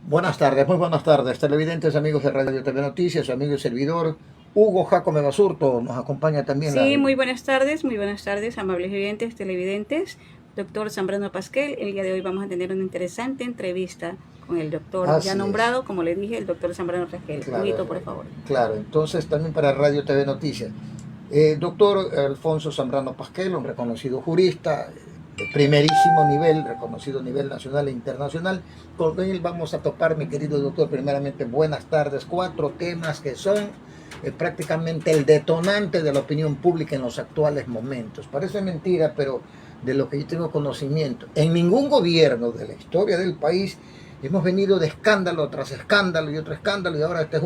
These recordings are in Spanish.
Buenas tardes, muy buenas tardes, televidentes, amigos de Radio TV Noticias, su amigo y servidor Hugo Jacome Basurto. Nos acompaña también Sí, muy buenas tardes, amables oyentes, televidentes. Doctor Zambrano Pasquel, el día de hoy vamos a tener una interesante entrevista con el doctor ya nombrado, como le dije, el doctor Zambrano Pasquel. Claro, Huguito, por favor. Claro, entonces también para Radio TV Noticias. Doctor Alfonso Zambrano Pasquel, un reconocido jurista de primerísimo nivel, reconocido a nivel nacional e internacional. Con él vamos a topar, mi querido doctor, primeramente buenas tardes, 4 temas que son prácticamente el detonante de la opinión pública en los actuales momentos. Parece mentira, pero de lo que yo tengo conocimiento, en ningún gobierno de la historia del país hemos venido de escándalo tras escándalo y otro escándalo, y ahora este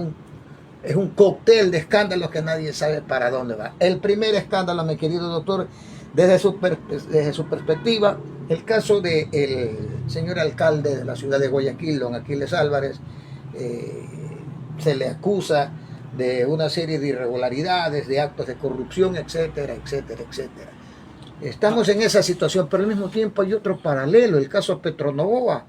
es un cóctel de escándalos que nadie sabe para dónde va. El primer escándalo, mi querido doctor, desde su perspectiva, el caso del señor alcalde de la ciudad de Guayaquil, don Aquiles Álvarez. Se le acusa de una serie de irregularidades, de actos de corrupción, etcétera, etcétera, etcétera. Estamos en esa situación, pero al mismo tiempo hay otro paralelo, el caso Petronovoa,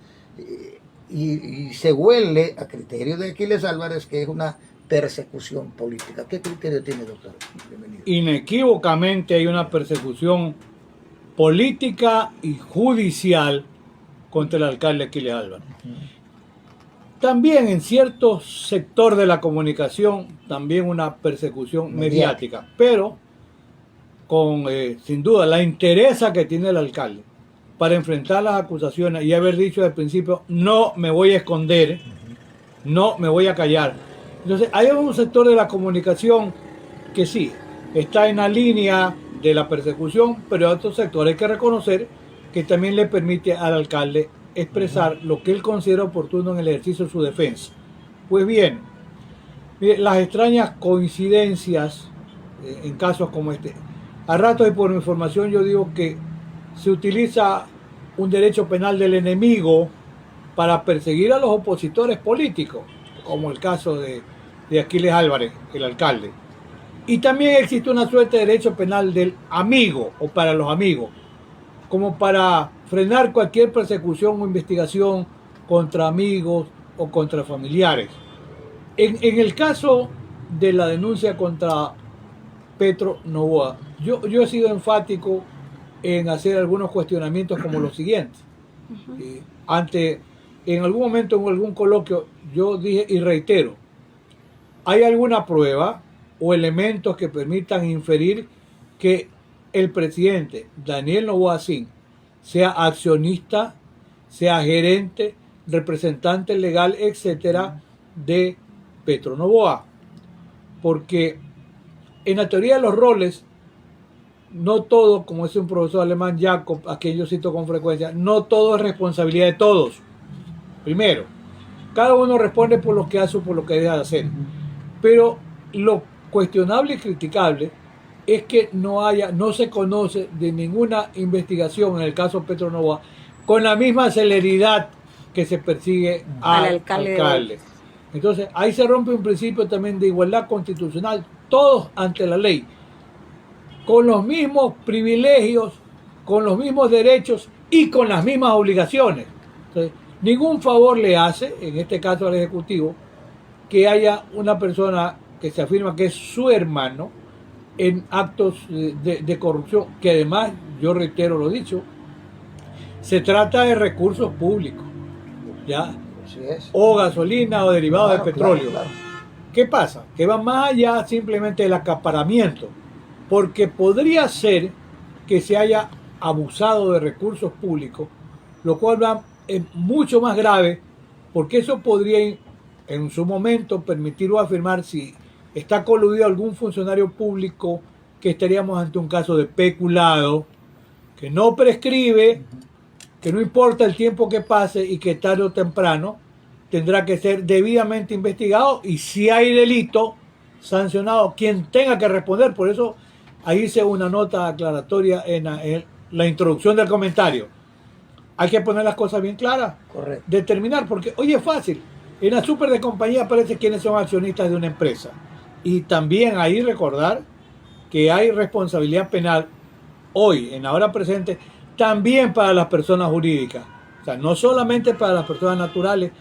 y se huele, a criterio de Aquiles Álvarez, que es una persecución política. ¿Qué criterio tiene, doctor? Bienvenido. Inequívocamente hay una persecución política y judicial contra el alcalde Aquiles Álvarez. También en cierto sector de la comunicación, también una persecución mediática, pero con sin duda la interesa que tiene el alcalde para enfrentar las acusaciones y haber dicho desde el principio: no me voy a esconder, no me voy a callar. Entonces hay un sector de la comunicación que sí está en la línea de la persecución, pero otro sector hay que reconocer que también le permite al alcalde expresar lo que él considera oportuno en el ejercicio de su defensa. Pues bien, mire, las extrañas coincidencias en casos como este. A ratos, y por mi información, yo digo que se utiliza un derecho penal del enemigo para perseguir a los opositores políticos, como el caso de Aquiles Álvarez, el alcalde. Y también existe una suerte de derecho penal del amigo, o para los amigos, como para frenar cualquier persecución o investigación contra amigos o contra familiares. En el caso de la denuncia contra Petronovoa, yo he sido enfático en hacer algunos cuestionamientos como los siguientes. En algún momento, en algún coloquio, yo dije y reitero: ¿hay alguna prueba o elementos que permitan inferir que el presidente Daniel Noboa Sin sea accionista, sea gerente, representante legal, etcétera, de Petronovoa? Porque en la teoría de los roles, no todo, como dice un profesor alemán, Jacob, a quien yo cito con frecuencia, no todo es responsabilidad de todos. Primero, cada uno responde por lo que hace o por lo que deja de hacer. Pero lo cuestionable y criticable es que no se conoce de ninguna investigación en el caso Petronovoa con la misma celeridad que se persigue al alcalde. Entonces ahí se rompe un principio también de igualdad constitucional, todos ante la ley, con los mismos privilegios, con los mismos derechos y con las mismas obligaciones. Entonces, ningún favor le hace, en este caso al Ejecutivo, que haya una persona que se afirma que es su hermano en actos de corrupción, que además, yo reitero lo dicho, se trata de recursos públicos, ¿ya? O gasolina o derivados de petróleo. Claro. ¿Qué pasa? Que va más allá simplemente del acaparamiento, porque podría ser que se haya abusado de recursos públicos, lo cual va mucho más grave, porque eso podría en su momento permitir o afirmar si está coludido algún funcionario público, que estaríamos ante un caso de peculado que no prescribe, que no importa el tiempo que pase y que tarde o temprano tendrá que ser debidamente investigado, y si hay delito, sancionado quien tenga que responder. Por eso ahí hice una nota aclaratoria en la introducción del comentario. Hay que poner las cosas bien claras. Correcto. Determinar, porque hoy es fácil. En la super de compañía aparece quiénes son accionistas de una empresa. Y también ahí recordar que hay responsabilidad penal hoy, en la hora presente, también para las personas jurídicas. O sea, no solamente para las personas naturales,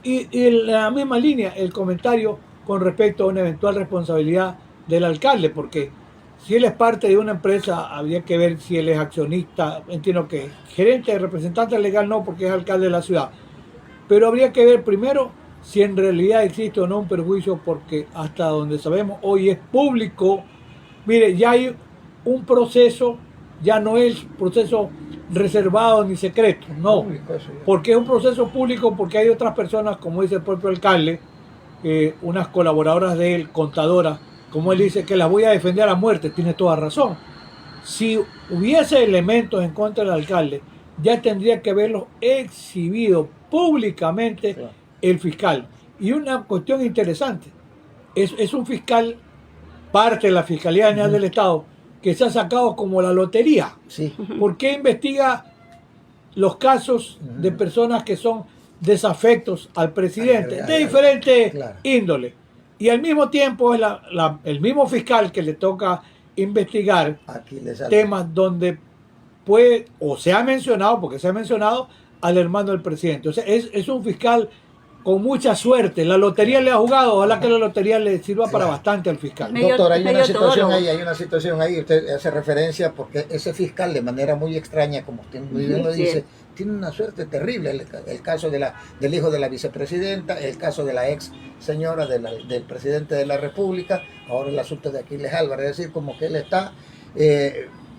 Y en la misma línea, el comentario con respecto a una eventual responsabilidad del alcalde, porque si él es parte de una empresa, habría que ver si él es accionista, entiendo que gerente, representante legal no, porque es alcalde de la ciudad, pero habría que ver primero si en realidad existe o no un perjuicio, porque hasta donde sabemos hoy es público. Mire, ya hay un proceso, ya no es proceso reservado ni secreto, no, Público, eso ya. porque es un proceso público, porque hay otras personas, como dice el propio alcalde, unas colaboradoras de él, contadoras, como él dice, que las voy a defender a muerte, tiene toda razón. Si hubiese elementos en contra del alcalde, ya tendría que haberlos exhibido públicamente Claro. el fiscal. Y una cuestión interesante, es un fiscal, parte de la Fiscalía General del Estado, que se ha sacado como la lotería. Sí. ¿Por qué investiga los casos de personas que son desafectos al presidente de diferente claro. índole? Y al mismo tiempo es el mismo fiscal que le toca investigar Aquí le sale. temas donde puede, o se ha mencionado, porque se ha mencionado al hermano del presidente. O sea, es un fiscal con mucha suerte. La lotería le ha jugado, ojalá que la lotería le sirva para Claro. bastante al fiscal. Medio- Doctor, hay una medio situación todólogo. ahí, usted hace referencia porque ese fiscal de manera muy extraña, como usted muy bien lo Sí. dice, tiene una suerte terrible. El caso del hijo de la vicepresidenta, el caso de la ex señora del presidente de la República, ahora el asunto de Aquiles Álvarez, es decir, como que él está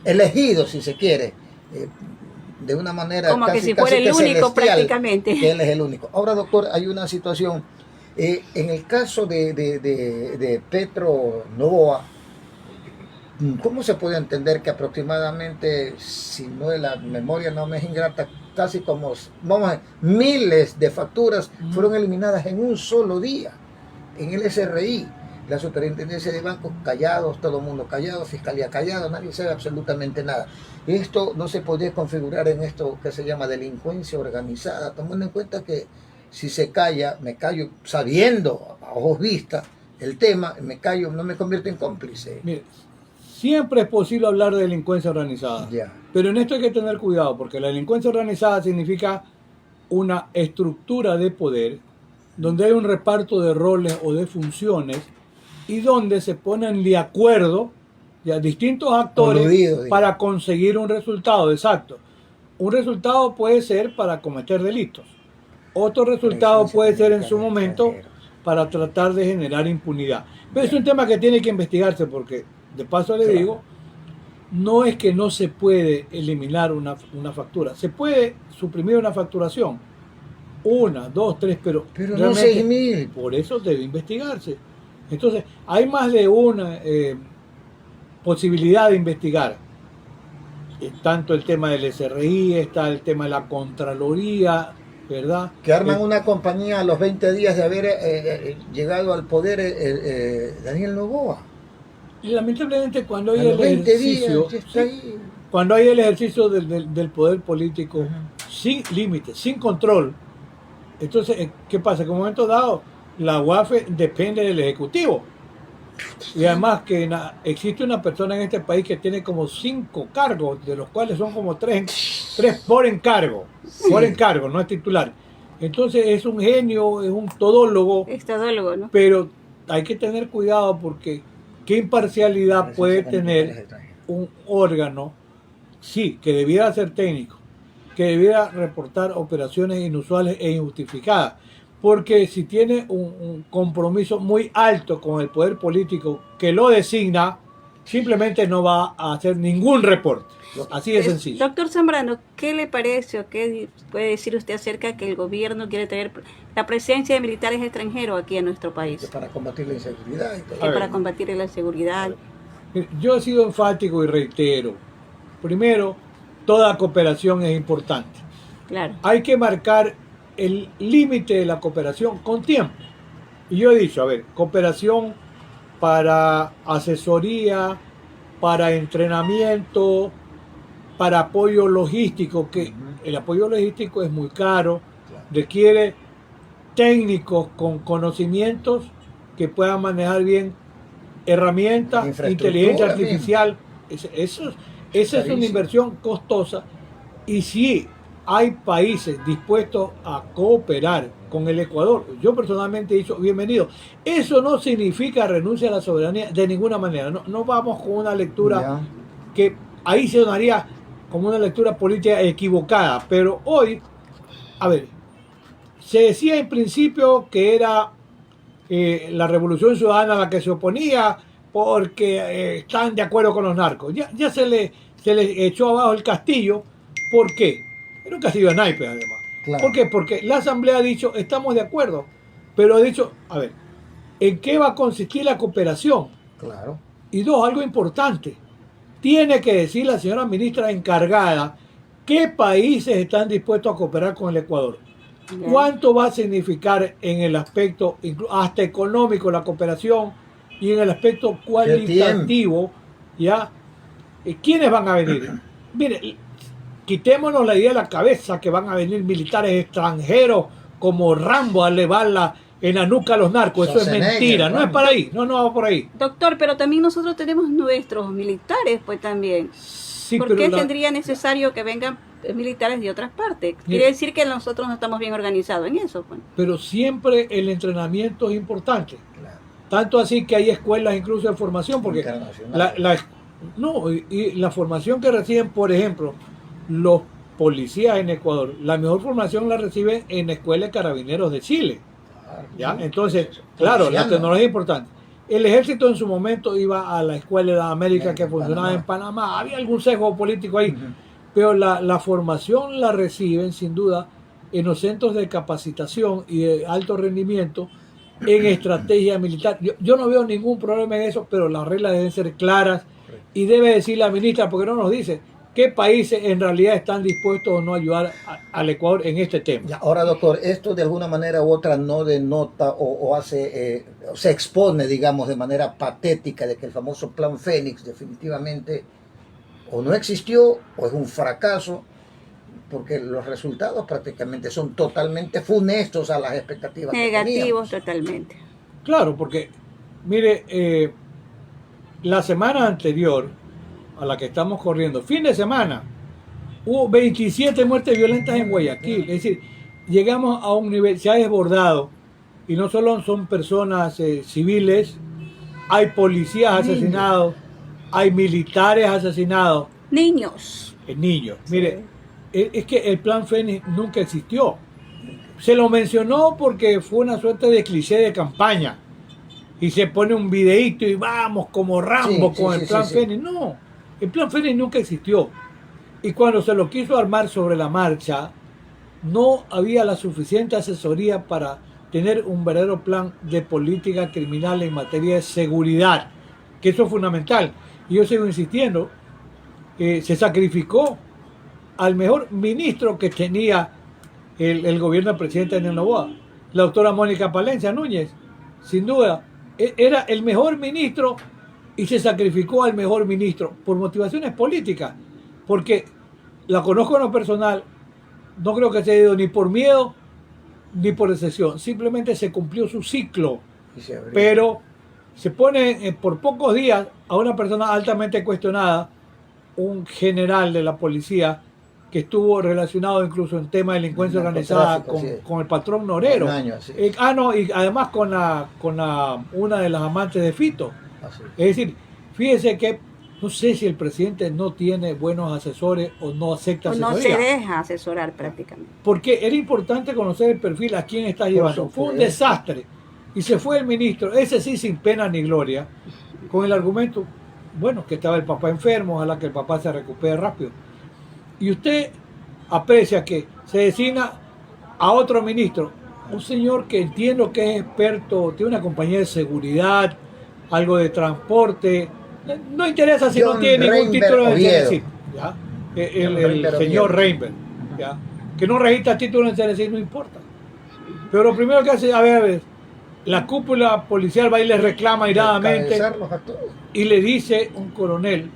elegido, si se quiere, de una manera Como que casi, si fuera casi el que único celestial, prácticamente. que él es el único. Ahora, doctor, hay una situación. En el caso de Petro Novoa, ¿cómo se puede entender que aproximadamente, si no la memoria no me es ingrata, casi como vamos a ver, miles de facturas fueron eliminadas en un solo día en el SRI? La superintendencia de bancos callados, todo el mundo callado, fiscalía callado, nadie sabe absolutamente nada. Esto no se podía configurar en esto que se llama delincuencia organizada, tomando en cuenta que si se calla, me callo sabiendo a ojos vistas el tema, me callo, no me convierto en cómplice. Mire, siempre es posible hablar de delincuencia organizada, Ya. pero en esto hay que tener cuidado, porque la delincuencia organizada significa una estructura de poder donde hay un reparto de roles o de funciones y donde se ponen de acuerdo ya distintos actores Coludidos, para conseguir un resultado exacto. Un resultado puede ser para cometer delitos. Otro resultado puede ser en su momento para tratar de generar impunidad. Pero es un tema que tiene que investigarse, porque de paso le Claro. digo, no es que no se puede eliminar una factura, se puede suprimir una facturación, 1, 2, 3, pero no realmente 6.000. por eso debe investigarse. Entonces, hay más de una posibilidad de investigar. Tanto el tema del SRI, está el tema de la Contraloría, ¿verdad? Que arman una compañía a los 20 días de haber llegado al poder Daniel Noboa. Y lamentablemente cuando A hay los el 20 ejercicio, días, ya está ahí. cuando hay el ejercicio del poder político Ajá. sin límites, sin control, entonces, ¿qué pasa? Que en un momento dado, la UAFE depende del Ejecutivo. Y además que existe una persona en este país que tiene como 5 cargos, de los cuales son como 3 por encargo. Por encargo, no es titular. Entonces es un genio, es un todólogo, Es todólogo, ¿no? pero hay que tener cuidado porque qué imparcialidad puede tener un órgano, sí, que debiera ser técnico, que debiera reportar operaciones inusuales e injustificadas, porque si tiene un compromiso muy alto con el poder político que lo designa, simplemente no va a hacer ningún reporte. Así de sencillo. Doctor Zambrano, ¿qué le parece o qué puede decir usted acerca de que el gobierno quiere tener la presencia de militares extranjeros aquí en nuestro país? Para combatir la inseguridad y todo. A ver. Para combatir la seguridad. Yo he sido enfático y reitero, primero, toda cooperación es importante. Claro. Hay que marcar el límite de la cooperación con tiempo. Y yo he dicho, a ver, cooperación para asesoría, para entrenamiento, para apoyo logístico, que el apoyo logístico es muy caro, requiere técnicos con conocimientos que puedan manejar bien herramientas, inteligencia artificial. Esa es una inversión costosa. Y sí, hay países dispuestos a cooperar con el Ecuador. Yo personalmente he dicho bienvenido. Eso no significa renuncia a la soberanía de ninguna manera. No, no vamos con una lectura Ya. que ahí se donaría como una lectura política equivocada. Pero hoy, a ver, se decía en principio que era la Revolución Ciudadana a la que se oponía porque están de acuerdo con los narcos. Ya se le echó abajo el castillo. ¿Por qué? Era un castillo de naipes, además. Claro. ¿Por qué? Porque la Asamblea ha dicho, estamos de acuerdo, pero ha dicho, a ver, ¿en qué va a consistir la cooperación? Claro. Y dos, algo importante, tiene que decir la señora ministra encargada qué países están dispuestos a cooperar con el Ecuador. Ya. ¿Cuánto va a significar en el aspecto hasta económico la cooperación y en el aspecto cualitativo? ¿Ya? ¿Quiénes van a venir? Mire, quitémonos la idea de la cabeza que van a venir militares extranjeros como Rambo a elevarla en la nuca a los narcos. Eso es mentira, no es para ahí, no va por ahí. Doctor, pero también nosotros tenemos nuestros militares, pues también. Sí, ¿Por qué tendría necesario que vengan militares de otras partes? Quiere decir que nosotros no estamos bien organizados en eso, pues. Pero siempre el entrenamiento es importante. Claro. Tanto así que hay escuelas incluso de formación, porque la formación que reciben, por ejemplo, los policías en Ecuador, la mejor formación la reciben en la Escuela de Carabineros de Chile. ¿Ya? Entonces, claro, la tecnología es importante. El ejército en su momento iba a la Escuela de la América que funcionaba en Panamá. Había algún sesgo político ahí, pero la formación la reciben sin duda en los centros de capacitación y de alto rendimiento en estrategia militar. Yo no veo ningún problema en eso, pero las reglas deben ser claras y debe decir la ministra, porque no nos dice qué países en realidad están dispuestos o no a ayudar al Ecuador en este tema. Ya, ahora, doctor, esto de alguna manera u otra no denota o hace, se expone, digamos, de manera patética de que el famoso Plan Fénix definitivamente o no existió o es un fracaso, porque los resultados prácticamente son totalmente funestos a las expectativas negativos totalmente. Claro, porque, mire, la semana anterior a la que estamos corriendo, fin de semana, hubo 27 muertes violentas en Guayaquil. Es decir, llegamos a un nivel, se ha desbordado, y no solo son personas civiles, hay policías asesinados, hay militares asesinados. Niños. Niños. Mire, es que el Plan Fénix nunca existió. Se lo mencionó porque fue una suerte de cliché de campaña. Y se pone un videíto y vamos como Rambo con el Plan Fénix. No, el Plan Fénix nunca existió. Y cuando se lo quiso armar sobre la marcha, no había la suficiente asesoría para tener un verdadero plan de política criminal en materia de seguridad, que eso es fundamental. Y yo sigo insistiendo, se sacrificó al mejor ministro que tenía el gobierno del presidente Daniel Noboa, la doctora Mónica Palencia Núñez, sin duda, era el mejor ministro y se sacrificó al mejor ministro por motivaciones políticas, porque la conozco en lo personal, no creo que se haya ido ni por miedo ni por decepción, simplemente se cumplió su ciclo, pero se pone por pocos días a una persona altamente cuestionada, un general de la policía que estuvo relacionado incluso en tema de delincuencia organizada con el patrón Norero. Y además con una de las amantes de Fito. Es decir, fíjese que no sé si el presidente no tiene buenos asesores o no acepta asesoría. O no se deja asesorar prácticamente. Porque era importante conocer el perfil a quién está llevando. Fue un desastre. Y se fue el ministro, ese sí sin pena ni gloria, con el argumento, bueno, que estaba el papá enfermo, ojalá que el papá se recupere rápido. Y usted aprecia que se designa a otro ministro, un señor que entiendo que es experto, tiene una compañía de seguridad, algo de transporte, no interesa si no tiene ningún título de CNC, ¿ya? El señor Reinberg, ¿ya? Que no registra título en CNC, no importa. Pero lo primero que hace, a ver, la cúpula policial va y le reclama iradamente y le dice un coronel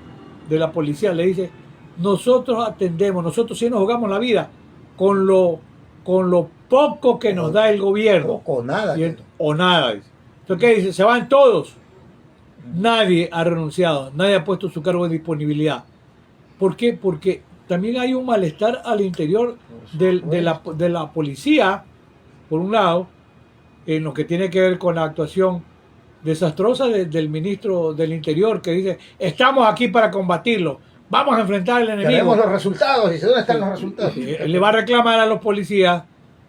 de la policía, le dice, nosotros atendemos, nosotros sí nos jugamos la vida con lo poco que nos da el gobierno. O nada. O nada. Entonces, ¿qué dice? Se van todos. Nadie ha renunciado, nadie ha puesto su cargo de disponibilidad. ¿Por qué? Porque también hay un malestar al interior de la policía, por un lado, en lo que tiene que ver con la actuación desastrosa del ministro del Interior, que dice, estamos aquí para combatirlo, vamos a enfrentar al enemigo. Tenemos los resultados, dice, ¿dónde están los resultados? Le va a reclamar a los policías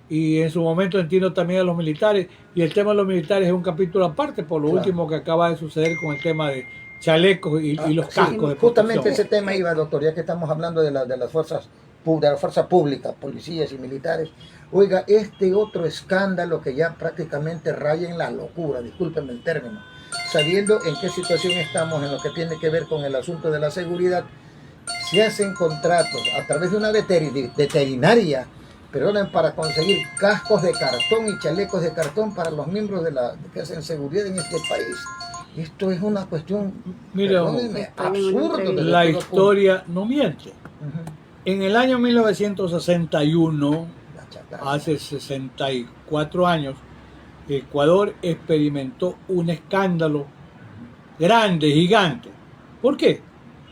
y en su momento entiendo también a los militares, y el tema de los militares es un capítulo aparte por lo último que acaba de suceder con el tema de chalecos y los cascos de justamente protección. ese tema iba, doctor, ya que estamos hablando de las fuerzas públicas, policías y militares. Oiga, este otro escándalo que ya prácticamente raya en la locura, discúlpenme el término, sabiendo en qué situación estamos en lo que tiene que ver con el asunto de la seguridad, se hacen contratos a través de una veterinaria, perdonen, para conseguir cascos de cartón y chalecos de cartón para los miembros que hacen seguridad en este país. Esto es una cuestión, mira, absurda. La historia no miente. En el año 1961, hace 64 años, Ecuador experimentó un escándalo grande, gigante. ¿Por qué?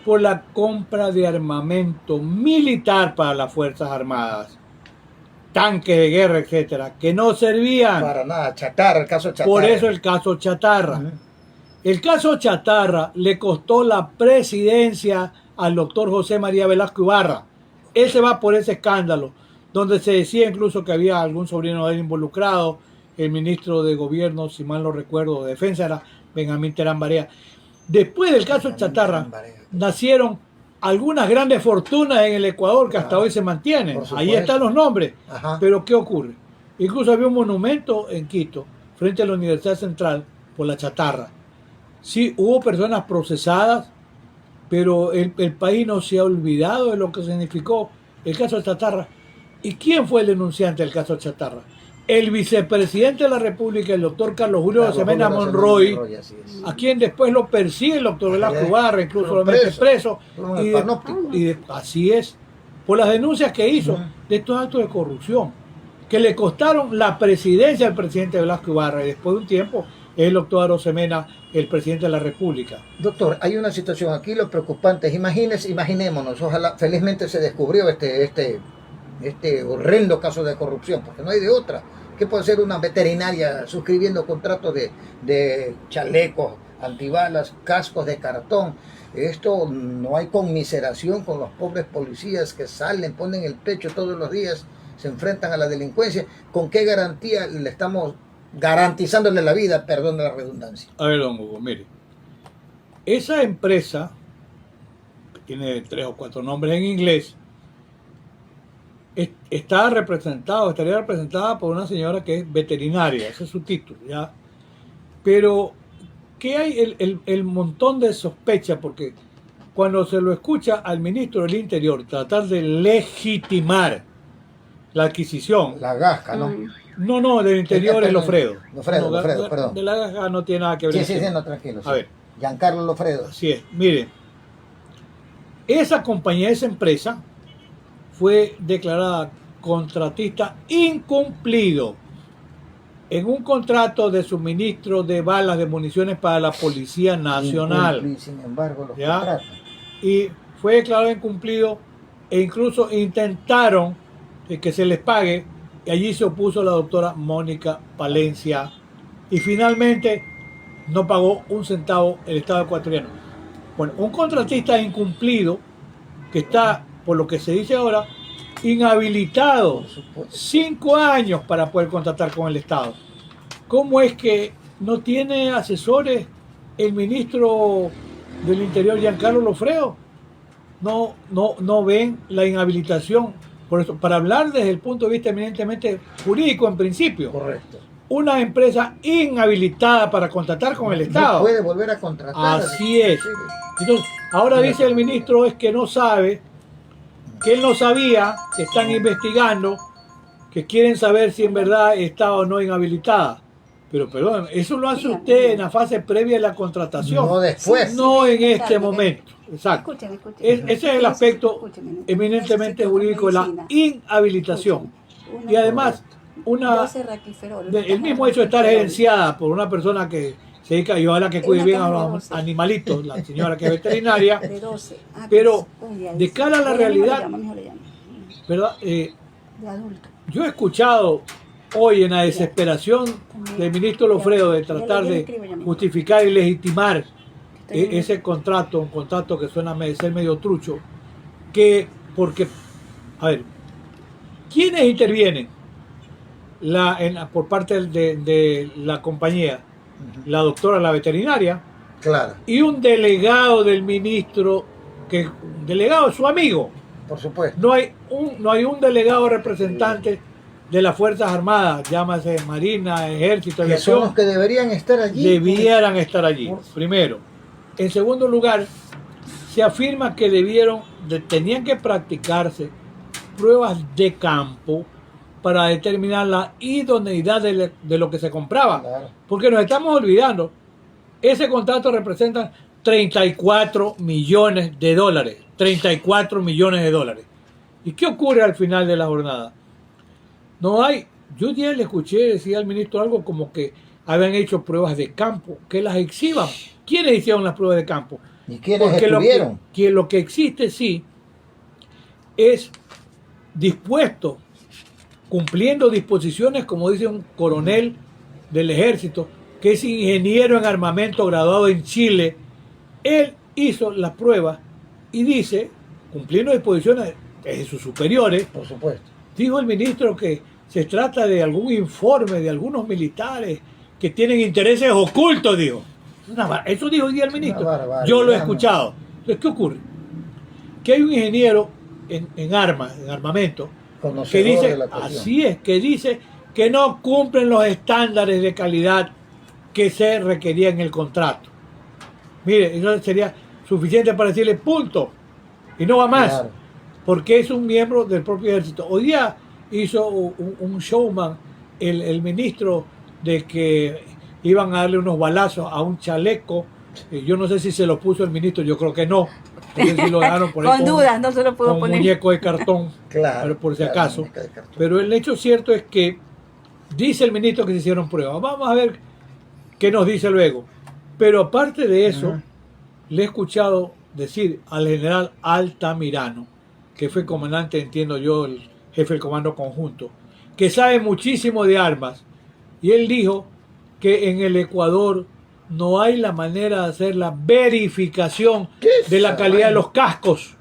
Por la compra de armamento militar para las Fuerzas Armadas, tanques de guerra, etcétera, que no servían para nada, chatarra, el caso chatarra. Por eso el caso Chatarra. El caso Chatarra le costó la presidencia al doctor José María Velasco Ibarra. Ese va por ese escándalo, donde se decía incluso que había algún sobrino de él involucrado. El ministro de gobierno, si mal no recuerdo, de defensa era Benjamín Terán Barea. Después del caso Chatarra, nacieron algunas grandes fortunas en el Ecuador que hasta hoy se mantienen. Ahí están los nombres. Pero ¿qué ocurre? Incluso había un monumento en Quito, frente a la Universidad Central, por la chatarra. Sí, hubo personas procesadas, pero el país no se ha olvidado de lo que significó el caso Chatarra. ¿Y quién fue el denunciante del caso Chatarra? El vicepresidente de la República, el doctor Carlos Julio Semena Monroy, a quien después lo persigue el doctor Velasco Ibarra, incluso lo mete preso. Así es, por las denuncias que hizo de estos actos de corrupción, que le costaron la presidencia al presidente Velasco Ibarra, y después de un tiempo el doctor Arosemena, el presidente de la República. Doctor, hay una situación aquí, lo preocupante es, imaginémonos, ojalá, felizmente se descubrió este horrendo caso de corrupción, porque no hay de otra. ¿Qué puede ser una veterinaria suscribiendo contratos de chalecos, antibalas, cascos de cartón? Esto no hay conmiseración con los pobres policías que salen, ponen el pecho todos los días, se enfrentan a la delincuencia. ¿Con qué garantía le estamos garantizándole la vida, perdón de la redundancia? A ver, don Hugo, mire, esa empresa, que tiene 3 o 4 nombres en inglés, estaría representada por una señora que es veterinaria, ese es su título, ¿ya? Pero, ¿qué hay el montón de sospecha? Porque cuando se lo escucha al ministro del Interior tratar de legitimar la adquisición. La Gasca, ¿no? No, del Interior es Lofredo. Lofredo, perdón. De la Gasca no tiene nada que ver. Sí, no, tranquilo. Sí. A ver. Giancarlo Lofredo. Así es, mire, esa compañía, esa empresa, fue declarada contratista incumplido en un contrato de suministro de balas de municiones para la Policía Nacional. Sin embargo, los ¿ya? contratan. Y fue declarado incumplido e incluso intentaron que se les pague, y allí se opuso la doctora Mónica Palencia y finalmente no pagó un centavo el Estado ecuatoriano. Bueno, un contratista incumplido que está, por lo que se dice ahora, inhabilitado 5 años para poder contratar con el Estado. ¿Cómo es que no tiene asesores el ministro del Interior, Giancarlo Lofredo? No ven la inhabilitación. Por eso, para hablar desde el punto de vista eminentemente jurídico en principio. Correcto. Una empresa inhabilitada para contratar con el Estado. No puede volver a contratar. Así es. Entonces, ahora dice el ministro es que no sabe, que él no sabía, que están investigando, que quieren saber si en verdad está o no inhabilitada. Pero perdón, eso lo hace usted en la fase previa de la contratación. No después. No en este momento. Exacto. Escúcheme. Ese es el aspecto eminentemente jurídico de la inhabilitación. Y además, el mismo hecho de estar gerenciada por una persona que se dedica a ayudar a que cuide Una bien a caja de los 12. animalitos, la señora que es veterinaria, De 12. pero Uy, ahí de sí. cara a la Mi hijo realidad, le llama, mi hijo le llama. ¿verdad? De adulto. Yo he escuchado hoy en la desesperación del ministro Lofredo de tratar Yo le de escribo ya mismo. justificar y legitimar Estoy en- ese contrato, un contrato que suena a ser medio trucho, que porque, a ver, ¿quiénes intervienen por parte de la compañía? La doctora, la veterinaria, Claro, y un delegado del ministro, que un delegado es su amigo. por supuesto. No hay un delegado representante de las Fuerzas Armadas, llámase Marina, Ejército, Que son los Aviación, que deberían estar allí. debieran estar allí, primero. En segundo lugar, se afirma que tenían que practicarse pruebas de campo para determinar la idoneidad de lo que se compraba. Claro. Porque nos estamos olvidando, ese contrato representa 34 millones de dólares. 34 millones de dólares. ¿Y qué ocurre al final de la jornada? Yo ya le escuché decir al ministro algo como que habían hecho pruebas de campo, que las exhiban. ¿Quiénes hicieron las pruebas de campo? ¿Y quiénes Porque estuvieron? lo que existe sí es dispuesto, cumpliendo disposiciones, como dice un coronel del ejército, que es ingeniero en armamento graduado en Chile. Él hizo las pruebas y dice, cumpliendo disposiciones de sus superiores, Por supuesto. dijo el ministro que se trata de algún informe de algunos militares que tienen intereses ocultos, dijo. Eso dijo hoy día el ministro. barbaridad. Yo lo he escuchado. Entonces, ¿qué ocurre? Que hay un ingeniero en armamento, que Conocedor dice, de la cuestión. así es, que dice que no cumplen los estándares de calidad que se requería en el contrato. Mire, eso sería suficiente para decirle punto y no va más. Claro. Porque es un miembro del propio ejército. Hoy día hizo un showman el ministro de que iban a darle unos balazos a un chaleco. Yo no sé si se lo puso el ministro, yo creo que no. No sé si lo dejaron por ahí Con dudas, no se lo puedo con poner. muñeco de cartón, Claro. pero por si claro, acaso. muñeca de cartón. Pero el hecho cierto es que dice el ministro que se hicieron pruebas. Vamos a ver qué nos dice luego. Pero aparte de eso, Ujú. le he escuchado decir al general Altamirano, que fue comandante, entiendo yo, el jefe del comando conjunto, que sabe muchísimo de armas. Y él dijo que en el Ecuador no hay la manera de hacer la verificación de la calidad de los cascos,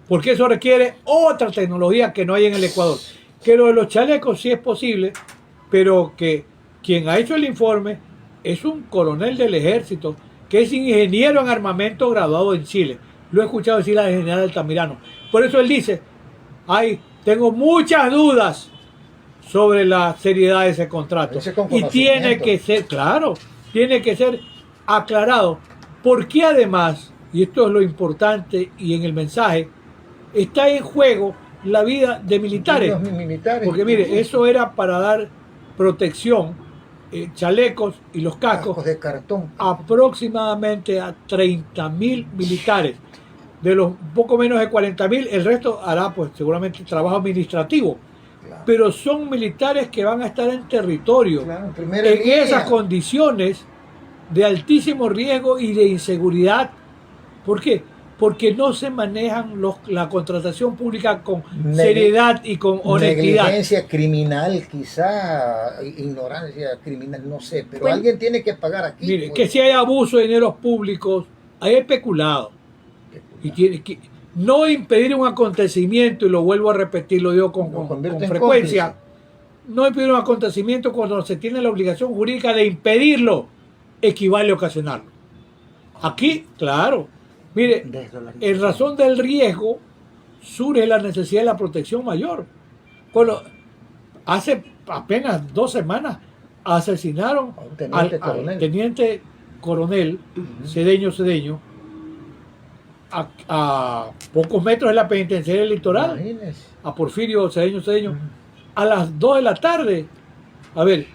porque eso requiere otra tecnología que no hay en el Ecuador. Que lo de los chalecos sí es posible, pero que quien ha hecho el informe es un coronel del ejército, que es ingeniero en armamento graduado en Chile. Lo he escuchado decir al general Altamirano. Por eso él dice, tengo muchas dudas sobre la seriedad de ese contrato. Ese con Y tiene conocimiento. que ser, claro, tiene que ser aclarado. Porque además, y esto es lo importante y en el mensaje, está en juego la vida de militares. Los militares. Porque mire, eso era para dar protección, chalecos y los cascos de cartón. aproximadamente a 30.000 militares. De los poco menos de 40.000, el resto hará pues seguramente trabajo administrativo. Claro. Pero son militares que van a estar en territorio, Claro, en primera en línea. esas condiciones de altísimo riesgo y de inseguridad. ¿Por qué? Porque no se manejan la contratación pública con seriedad y con honestidad. Negligencia criminal, quizá, ignorancia criminal, no sé, pero Bueno. alguien tiene que pagar aquí. Mire, pues. que si hay abuso de dineros públicos, hay especulado. Y tiene que no impedir un acontecimiento, y lo vuelvo a repetir, lo digo Lo con convierte en frecuencia, no impedir un acontecimiento cuando se tiene la obligación jurídica de impedirlo, equivale a ocasionarlo. Aquí, claro, mire, en razón del riesgo surge la necesidad de la protección mayor. Bueno, hace apenas 2 semanas asesinaron A un teniente al coronel. teniente coronel Cedeño, a pocos metros de la penitenciaria del litoral, Imagínese. a Porfirio Cedeño, a las 2 de la tarde. A ver,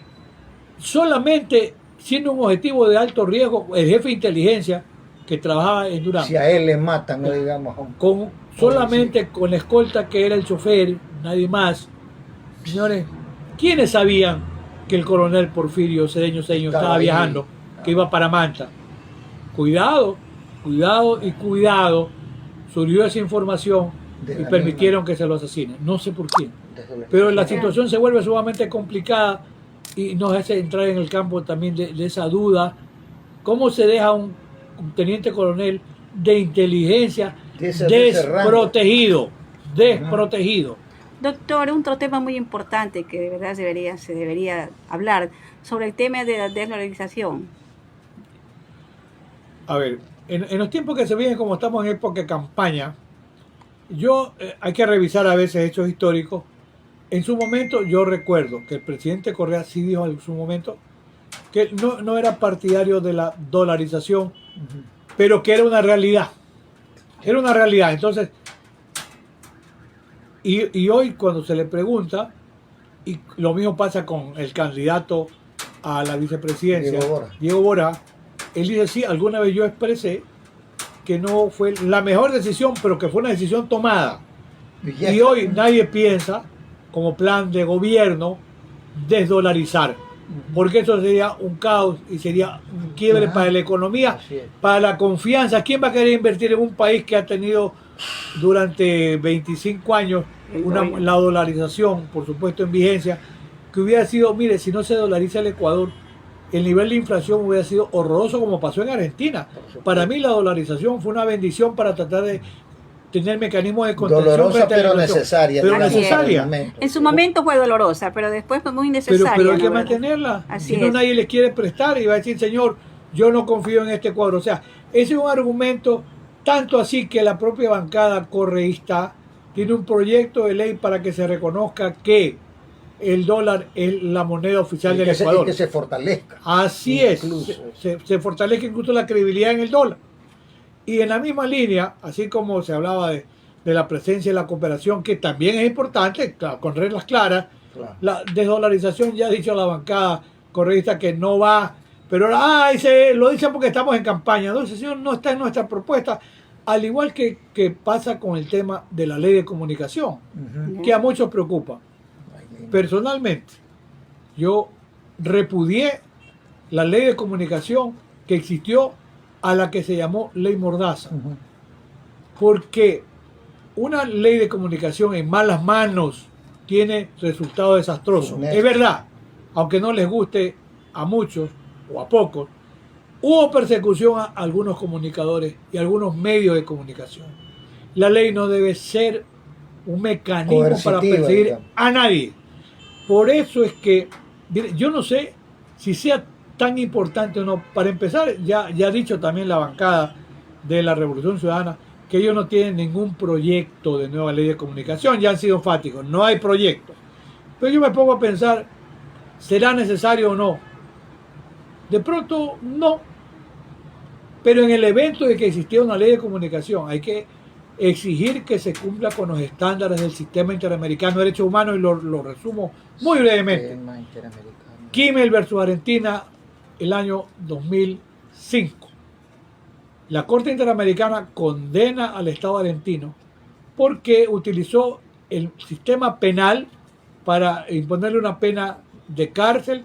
solamente siendo un objetivo de alto riesgo, el jefe de inteligencia que trabajaba en Durán, Si a él le matan, no digamos a un... solamente con la escolta que era el chofer, nadie más. Señores, ¿quiénes sabían que el coronel Porfirio Cedeño estaba ahí, viajando que iba para Manta. Cuidado, cuidado y cuidado. Surgió esa información y permitieron que se lo asesinen. No sé por qué. Pero la situación se vuelve sumamente complicada y nos hace entrar en el campo también de esa duda. ¿Cómo se deja un teniente coronel de inteligencia desprotegido? Desprotegido. Doctor, otro tema muy importante que de verdad se debería hablar sobre el tema de la desdolarización. A ver, en los tiempos que se vienen, como estamos en época de campaña, hay que revisar a veces hechos históricos. En su momento yo recuerdo que el presidente Correa sí dijo en su momento que no era partidario de la dolarización, pero que era una realidad. Era una realidad. Entonces, y hoy cuando se le pregunta, y lo mismo pasa con el candidato a la vicepresidencia, Diego Bora, él dice, sí, alguna vez yo expresé que no fue la mejor decisión, pero que fue una decisión tomada. Y hoy nadie piensa, como plan de gobierno, desdolarizar, porque eso sería un caos y sería un quiebre para la economía, para la confianza. ¿Quién va a querer invertir en un país que ha tenido durante 25 años la dolarización, por supuesto en vigencia, que hubiera sido, mire, si no se dolariza el Ecuador, el nivel de inflación hubiera sido horroroso como pasó en Argentina? Para mí la dolarización fue una bendición para tratar de tener mecanismos de contención. Dolorosa pero necesaria. Pero necesaria. En su momento fue dolorosa, pero después fue muy necesaria. Pero hay que mantenerla. Si no, nadie les quiere prestar y va a decir, señor, yo no confío en este cuadro. O sea, ese es un argumento tanto así que la propia bancada correísta tiene un proyecto de ley para que se reconozca que el dólar es la moneda oficial del Ecuador. Y que se fortalezca. Así incluso. Se fortalezca incluso la credibilidad en el dólar. Y en la misma línea, así como se hablaba de la presencia de la cooperación, que también es importante, con reglas claras, la desdolarización, ya ha dicho la bancada correísta que no va, pero ahora, lo dicen porque estamos en campaña. No, ese señor no está en nuestra propuesta, al igual que pasa con el tema de la ley de comunicación, que a muchos preocupa. Personalmente, yo repudié la ley de comunicación que existió, a la que se llamó ley Mordaza, porque una ley de comunicación en malas manos tiene resultados desastrosos. Es verdad, aunque no les guste a muchos o a pocos, hubo persecución a algunos comunicadores y a algunos medios de comunicación. La ley no debe ser un mecanismo para perseguir a nadie. Por eso es que yo no sé si sea tan importante o no. Para empezar, ya ha dicho también la bancada de la Revolución Ciudadana que ellos no tienen ningún proyecto de nueva ley de comunicación, ya han sido enfáticos, no hay proyecto. Pero yo me pongo a pensar, ¿será necesario o no? De pronto, no. Pero en el evento de que existiera una ley de comunicación, hay que exigir que se cumpla con los estándares del sistema interamericano de derechos humanos, y lo resumo muy brevemente. Kimmel versus Argentina, el año 2005. La Corte Interamericana condena al Estado argentino porque utilizó el sistema penal para imponerle una pena de cárcel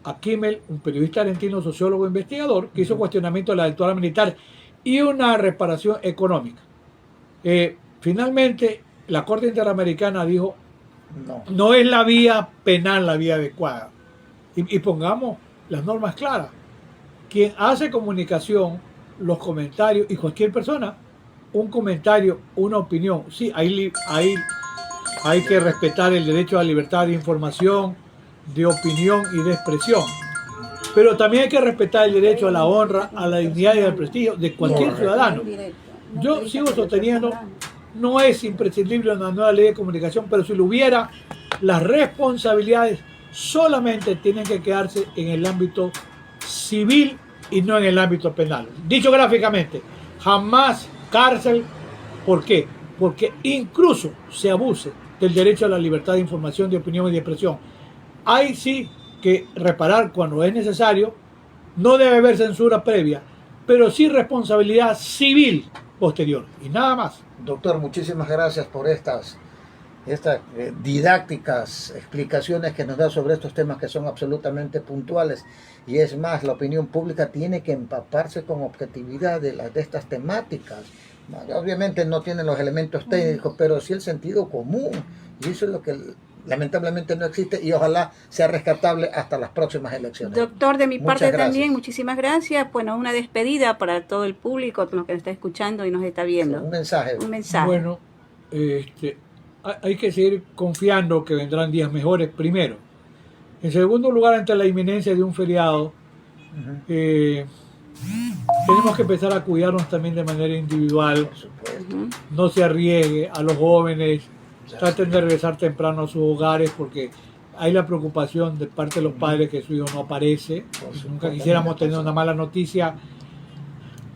a Kimmel, un periodista argentino, sociólogo e investigador, que hizo cuestionamiento de la dictadura militar y una reparación económica. Finalmente, la Corte Interamericana dijo, no es la vía penal la vía adecuada. Y pongamos las normas claras. Quien hace comunicación, los comentarios, y cualquier persona, un comentario, una opinión, sí, hay que respetar el derecho a la libertad de información, de opinión y de expresión. Pero también hay que respetar el derecho a la honra, a la dignidad y al prestigio de cualquier ciudadano. Yo sigo sosteniendo, no es imprescindible una nueva ley de comunicación, pero si lo hubiera, las responsabilidades solamente tienen que quedarse en el ámbito civil y no en el ámbito penal. Dicho gráficamente, jamás cárcel. ¿Por qué? Porque incluso se abuse del derecho a la libertad de información, de opinión y de expresión. Hay sí que reparar cuando es necesario, no debe haber censura previa, pero sí responsabilidad civil posterior y nada más. Doctor, muchísimas gracias por estas estas didácticas explicaciones que nos da sobre estos temas que son absolutamente puntuales. Y es más, la opinión pública tiene que empaparse con objetividad de estas temáticas. Obviamente no tienen los elementos técnicos, pero sí el sentido común. Y eso es lo que lamentablemente no existe y ojalá sea rescatable hasta las próximas elecciones. Doctor, de mi Muchas parte gracias. también, muchísimas gracias. Bueno, una despedida para todo el público, todo lo que nos está escuchando y nos está viendo. Un mensaje. Un mensaje. Bueno, hay que seguir confiando que vendrán días mejores, primero. En segundo lugar, ante la inminencia de un feriado, tenemos que empezar a cuidarnos también de manera individual. Por supuesto. No se arriesgue a los jóvenes, traten de regresar temprano a sus hogares porque hay la preocupación de parte de los padres que su hijo no aparece. Nunca quisiéramos tener una mala noticia.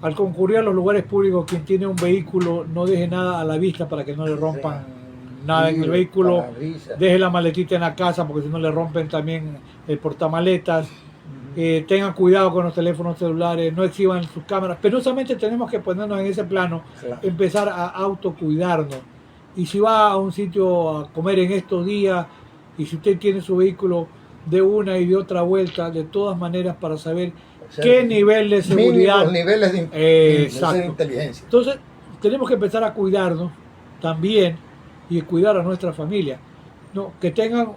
Al concurrir a los lugares públicos, quien tiene un vehículo no deje nada a la vista para que no le rompan nada en el vehículo. Deje la maletita en la casa porque si no le rompen también el portamaletas. Tengan cuidado con los teléfonos celulares, no exhiban sus cámaras. Penosamente tenemos que ponernos en ese plano, empezar a autocuidarnos. Y si va a un sitio a comer en estos días y si usted tiene su vehículo de una y de otra vuelta, de todas maneras para saber qué nivel de seguridad, niveles de inteligencia. Entonces tenemos que empezar a cuidarnos también y cuidar a nuestra familia, ¿no? Que tengan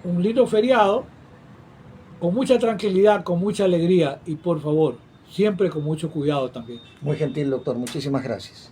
un lindo feriado con mucha tranquilidad, con mucha alegría y por favor siempre con mucho cuidado también. Muy gentil, doctor, muchísimas gracias.